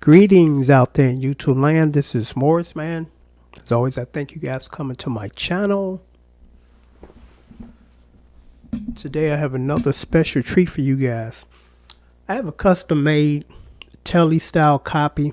Greetings out there in YouTube land. This is Morris, man. As always, I thank you guys for coming to my channel. Today I have another special treat for you guys. I have a custom made Tele style copy,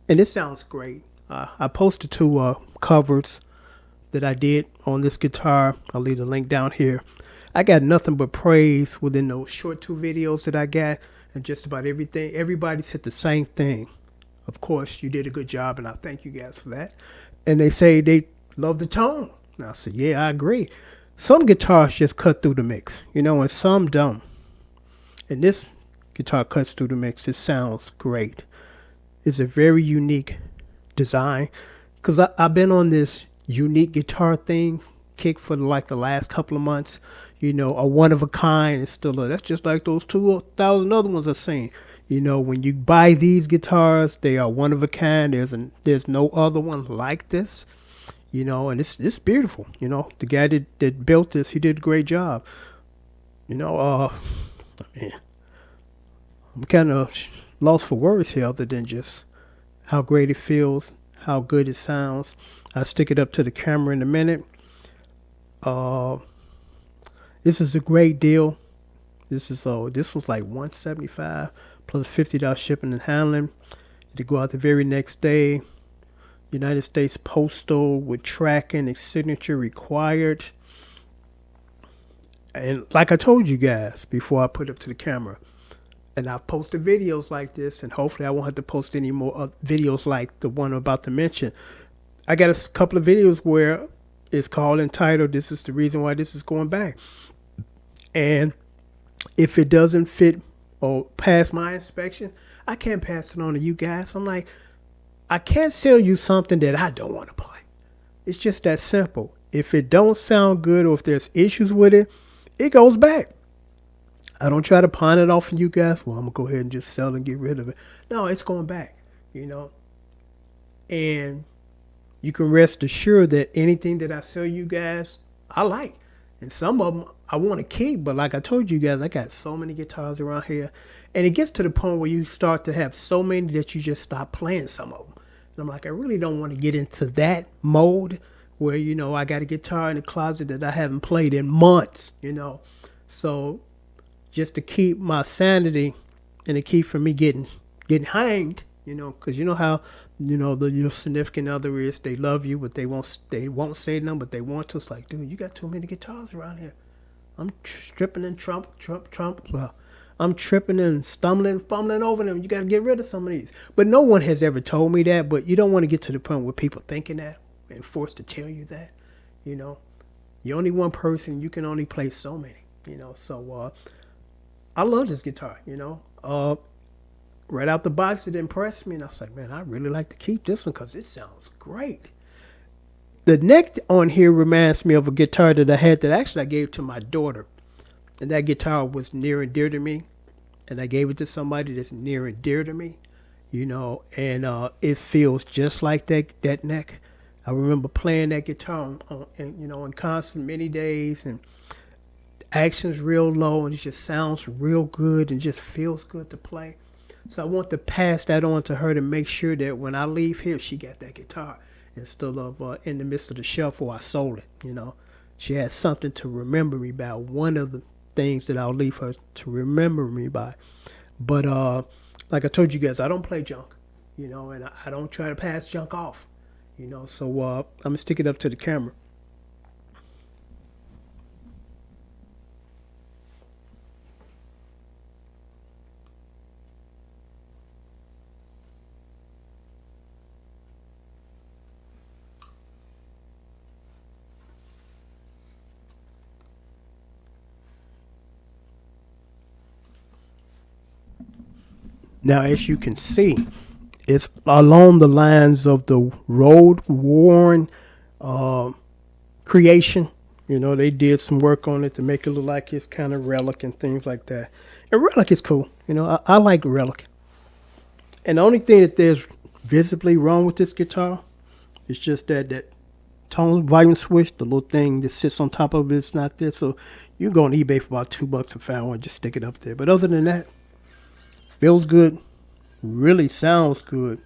and it sounds great. I posted two covers that I did on this guitar. I'll leave the link down here. I got nothing but praise within those short two videos that I got, and just about everything. Everybody said the same thing. Of course, you did a good job, and I thank you guys for that. And they say they love the tone. And I said, yeah, I agree. Some guitars just cut through the mix, and some don't. And this guitar cuts through the mix. It sounds great. It's a very unique design, because I've been on this unique guitar thing kick for like the last couple of months. A one of a kind is still that's just like those 2,000 other ones I've seen. When you buy these guitars, they are one of a kind. There's no other one like this. And it's beautiful. The guy that built this, he did a great job. Man, I'm kind of lost for words here, other than just how great it feels, how good it sounds. I'll stick it up to the camera in a minute. This is a great deal. This was like $175 plus $50 shipping and handling. To go out the very next day. United States Postal with tracking and signature required. And like I told you guys before I put it up to the camera, and I've posted videos like this, and hopefully I won't have to post any more videos like the one I'm about to mention. I got a couple of videos where it's called entitled, "This is the reason why this is going back." And if it doesn't fit or pass my inspection, I can't pass it on to you guys. I'm like, I can't sell you something that I don't want to play. It's just that simple. If it don't sound good or if there's issues with it, it goes back. I don't try to pawn it off on you guys. Well, I'm going to go ahead and just sell it and get rid of it. No, it's going back, And you can rest assured that anything that I sell you guys, I like. And some of them I want to keep, but like I told you guys, I got so many guitars around here. And it gets to the point where you start to have so many that you just stop playing some of them. And I'm like, I really don't want to get into that mode where, I got a guitar in the closet that I haven't played in months, So just to keep my sanity and to keep from me getting hanged, because how your significant other is, they love you, but they won't say nothing, but they want to. It's like, dude, you got too many guitars around here. I'm stripping and trump. Well, I'm tripping and stumbling, fumbling over them. You got to get rid of some of these. But no one has ever told me that. But you don't want to get to the point where people thinking that and forced to tell you that. You're only one person. You can only play so many. So I love this guitar. Right out the box, it impressed me, and I was like, man, I really like to keep this one because it sounds great. The neck on here reminds me of a guitar that I had that actually I gave to my daughter, and that guitar was near and dear to me, and I gave it to somebody that's near and dear to me, and it feels just like that neck. I remember playing that guitar in concert many days, and action's real low, and it just sounds real good and just feels good to play. So I want to pass that on to her to make sure that when I leave here, she got that guitar instead of in the midst of the shelf where I sold it. She has something to remember me by. One of the things that I'll leave her to remember me by. But like I told you guys, I don't play junk, and I don't try to pass junk off, So I'm gonna stick it up to the camera. Now, as you can see, it's along the lines of the road-worn creation. They did some work on it to make it look like it's kind of relic and things like that. And relic is cool. I like relic. And the only thing that there's visibly wrong with this guitar is just that tone volume switch, the little thing that sits on top of it is not there. So you can go on eBay for about $2 and find one, just stick it up there. But other than that, feels good. really sounds good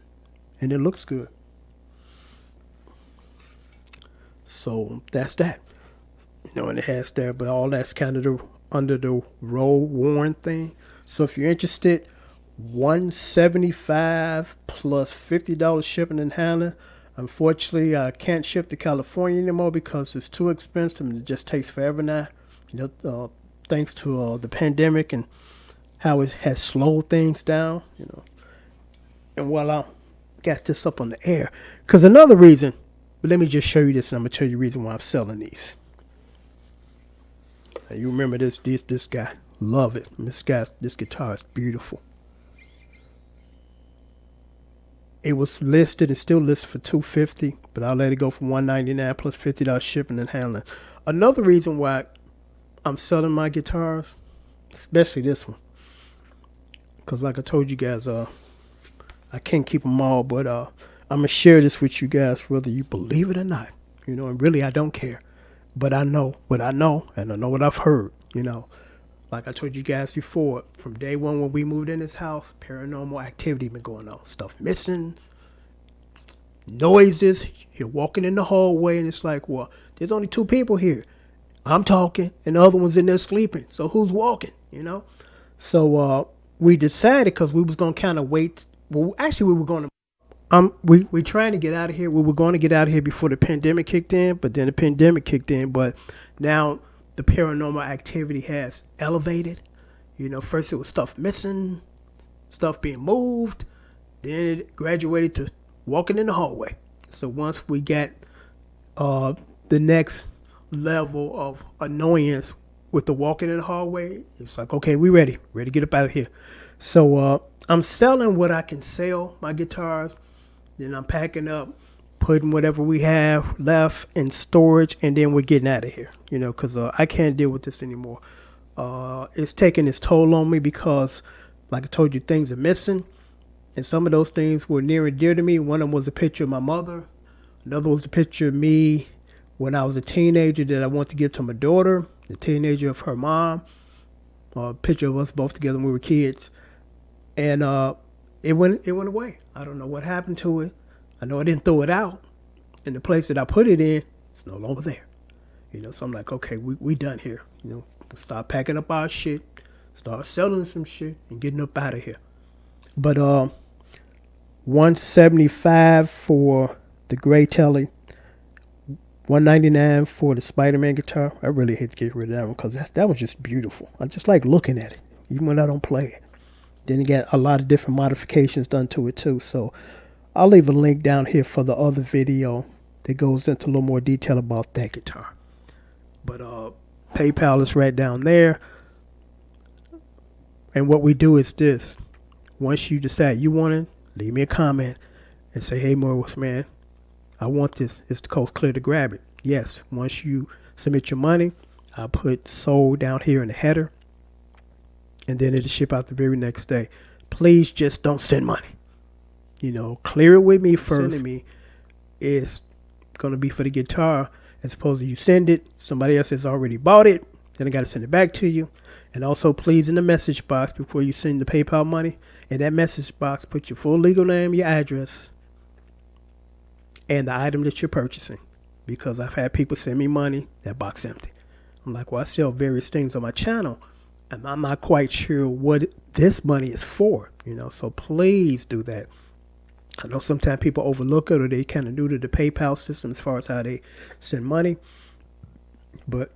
and it looks good. So that's that. And it has that, but all that's kind of under the roll worn thing. So if you're interested, 175 plus $50 shipping and handling. Unfortunately, I can't ship to California anymore because it's too expensive and it just takes forever now. Thanks to the pandemic and how it has slowed things down. And while I got this up on the air, because another reason, but let me just show you this, and I'm gonna tell you the reason why I'm selling these. Now, you remember this guy? Love it. This guitar is beautiful. It was listed and still listed for $250, but I'll let it go for $199 plus $50 shipping and handling. Another reason why I'm selling my guitars, especially this one, because like I told you guys, I can't keep them all, but I'm gonna share this with you guys, whether you believe it or not. And really I don't care, but I know what I know, and I know what I've heard. Like I told you guys before, from day one when we moved in this house, paranormal activity been going on. Stuff missing, noises. You're walking in the hallway and it's like, well, there's only two people here. I'm talking and the other one's in there sleeping. So who's walking, So we decided, because we was going to kind of wait. Well, actually, we were going to, we trying to get out of here. We were going to get out of here before the pandemic kicked in, but then the pandemic kicked in. But now the paranormal activity has elevated. First it was stuff missing, stuff being moved. Then it graduated to walking in the hallway. So once we get the next level of annoyance with the walking in the hallway, it's like, okay, we ready to get up out of here. So I'm selling what I can sell, my guitars. Then I'm packing up, putting whatever we have left in storage, and then we're getting out of here, because I can't deal with this anymore. It's taking its toll on me because, like I told you, things are missing, and some of those things were near and dear to me. One of them was a picture of my mother. Another was a picture of me when I was a teenager that I want to give to my daughter, the teenager of her mom. A picture of us both together when we were kids, and it went away. I don't know what happened to it. I know I didn't throw it out, and the place that I put it in, it's no longer there. So I'm like, okay, we done here. We'll start packing up our shit, start selling some shit, and getting up out of here. But $175 for the gray Tele, $199 for the Spider-Man guitar. I really hate to get rid of that one because that was just beautiful. I just like looking at it, even when I don't play it. Then you got a lot of different modifications done to it too. So I'll leave a link down here for the other video that goes into a little more detail about that guitar. But PayPal is right down there. And what we do is this. Once you decide you want it, leave me a comment and say, hey, Morris, man, I want this. It's the coast clear to grab it. Yes, once you submit your money, I'll put sold down here in the header, and then it'll ship out the very next day. Please just don't send money. Clear it with me first. Sending me is going to be for the guitar, as opposed to you send it, somebody else has already bought it, then I got to send it back to you. And also, please, in the message box before you send the PayPal money, in that message box, put your full legal name, your address, and the item that you're purchasing. Because I've had people send me money, that box empty. I'm like, well, I sell various things on my channel, and I'm not quite sure what this money is for, so please do that. I know sometimes people overlook it, or they kind of new to the PayPal system as far as how they send money, but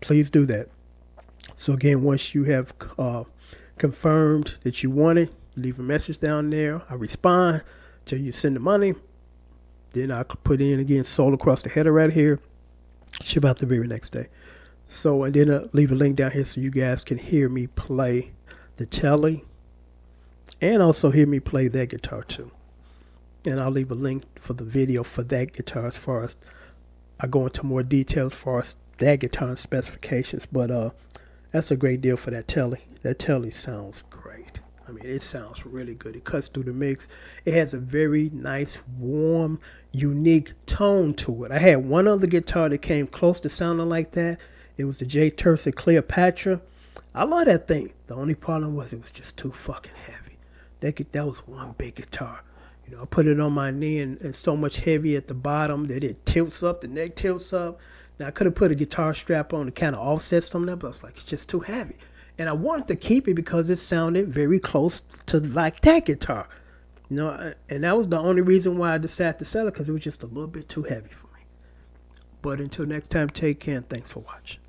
please do that. So again, once you have confirmed that you want it, leave a message down there. I respond till you send the money. Then I could put in again, sold across the header right here, ship out the very next day. So, and then leave a link down here so you guys can hear me play the Tele and also hear me play that guitar too. And I'll leave a link for the video for that guitar as far as I go into more details as far as that guitar and specifications. But that's a great deal for that Tele. That Tele sounds great. I mean, it sounds really good. It cuts through the mix. It has a very nice, warm, unique tone to it. I had one other guitar that came close to sounding like that. It was the J. Tercet Cleopatra. I love that thing. The only problem was it was just too fucking heavy. That was one big guitar. You know, I put it on my knee, and it's so much heavy at the bottom that it tilts up, the neck tilts up. Now, I could have put a guitar strap on to kind of offset some of that, but I was like, it's just too heavy. And I wanted to keep it because it sounded very close to like that guitar. You know, and that was the only reason why I decided to sell it, because it was just a little bit too heavy for me. But until next time, take care and thanks for watching.